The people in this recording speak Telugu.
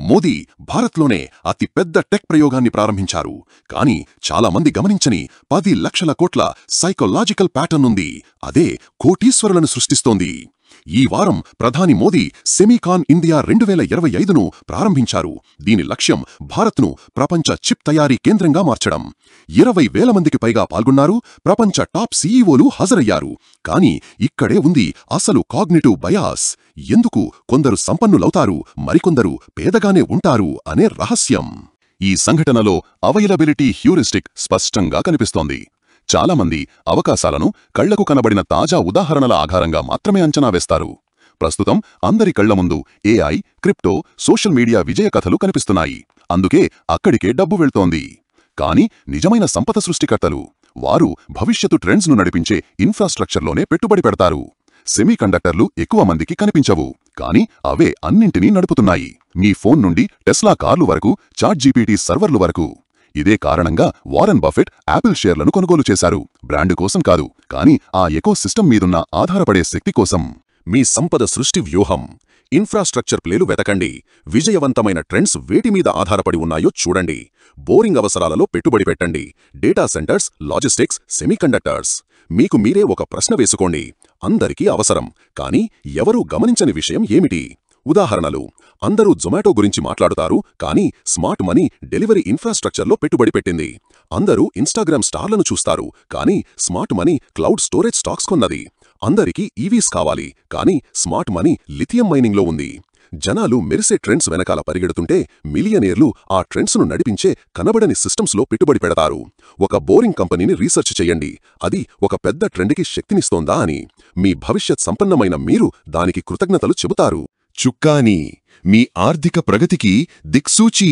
మోదీ భారత్లోనే అతి పెద్ద టెక్ ప్రయోగాన్ని ప్రారంభించారు. కానీ చాలా మంది గమనించని 10 లక్షల కోట్ల సైకలాజికల్ ప్యాటర్న్ ఉంది. అదే కోటీశ్వరులను సృష్టిస్తోంది. ఈ వారం ప్రధాని మోదీ సెమీకాన్ ఇండియా 2025ను ప్రారంభించారు. దీని లక్ష్యం భారత్ను ప్రపంచ చిప్ తయారీ కేంద్రంగా మార్చడం. 20,000 మందికి పైగా పాల్గొన్నారు. ప్రపంచ టాప్ సీఈఓలు హాజరయ్యారు. కానీ ఇక్కడే ఉంది అసలు కాగ్నిటివ్ బయాస్. ఎందుకు కొందరు సంపన్నులవుతారు, మరికొందరు పేదగానే ఉంటారు అనే రహస్యం. ఈ సంఘటనలో అవైలబిలిటీ హ్యూరిస్టిక్ స్పష్టంగా కనిపిస్తోంది. చాలామంది అవకాశాలను కళ్లకు కనబడిన తాజా ఉదాహరణల ఆధారంగా మాత్రమే అంచనా వేస్తారు. ప్రస్తుతం అందరి కళ్ల ముందు ఏఐ, క్రిప్టో, సోషల్ మీడియా విజయ కథలు కనిపిస్తున్నాయి. అందుకే అక్కడికే డబ్బు వెళ్తోంది. కానీ నిజమైన సంపద సృష్టికర్తలు, వారు భవిష్యత్తు ట్రెండ్స్ను నడిపించే ఇన్ఫ్రాస్ట్రక్చర్లోనే పెట్టుబడి పెడతారు. సెమీకండక్టర్లు ఎక్కువ మందికి కనిపించవు, కానీ అవే అన్నింటినీ నడుపుతున్నాయి. మీ ఫోన్ నుండి టెస్లా కార్లు వరకు, చాట్ జీపీటీ సర్వర్లు వరకు. ఇదే కారణంగా వారెన్ బఫెట్ యాపిల్ షేర్లను కొనుగోలు చేశారు. బ్రాండ్ కోసం కాదు, కానీ ఆ ఎకో సిస్టమ్ మీదున్న ఆధారపడే శక్తి కోసం. మీ సంపద సృష్టి వ్యూహం. ఇన్ఫ్రాస్ట్రక్చర్ ప్లేలు వెతకండి. విజయవంతమైన ట్రెండ్స్ వేటి మీద ఆధారపడి ఉన్నాయో చూడండి. బోరింగ్ అవసరాలలో పెట్టుబడి పెట్టండి. Data centres, logistics, semiconductors. మీకు మీరే ఒక ప్రశ్న వేసుకోండి. అందరికీ అవసరం, కానీ ఎవరూ గమనించని విషయం ఏమిటి? ఉదాహరణలు: అందరూ జొమాటో గురించి మాట్లాడుతారు, కానీ స్మార్ట్ మనీ డెలివరీ ఇన్ఫ్రాస్ట్రక్చర్లో పెట్టుబడి పెట్టింది. అందరూ ఇన్స్టాగ్రామ్ స్టార్లను చూస్తారు, కానీ smart money cloud storage stocks కొన్నది. అందరికీ ఈవీస్ కావాలి, కానీ స్మార్ట్ మనీ లిథియం మైనింగ్లో ఉంది. జనాలు మెరిసే ట్రెండ్స్ వెనకాల పరిగెడుతుంటే మిలియనేర్లు ఆ ట్రెండ్స్ను నడిపించే కనబడని సిస్టమ్స్లో పెట్టుబడి పెడతారు. ఒక బోరింగ్ కంపెనీని రీసెర్చ్ చెయ్యండి, అది ఒక పెద్ద ట్రెండ్కి శక్తినిస్తోందా అని. మీ భవిష్యత్ సంపన్నమైన మీరు దానికి కృతజ్ఞతలు చెబుతారు. చుక్కాని, మీ ఆర్థిక ప్రగతికి దిక్సూచి.